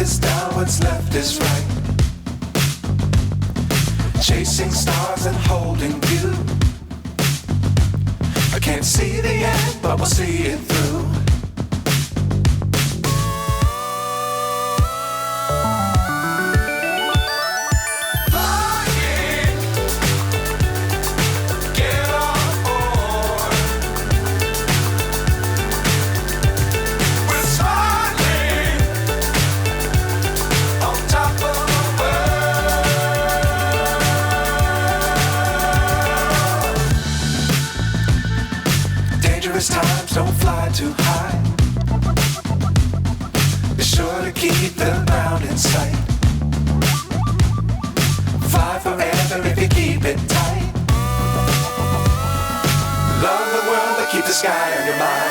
is down, what's left is right. Chasing stars and holding you. I can't see the end, but we'll see it through. Times don't fly too high. Be sure to keep the ground in sight. Fly forever if you keep it tight. Love the world, but keep the sky on your mind.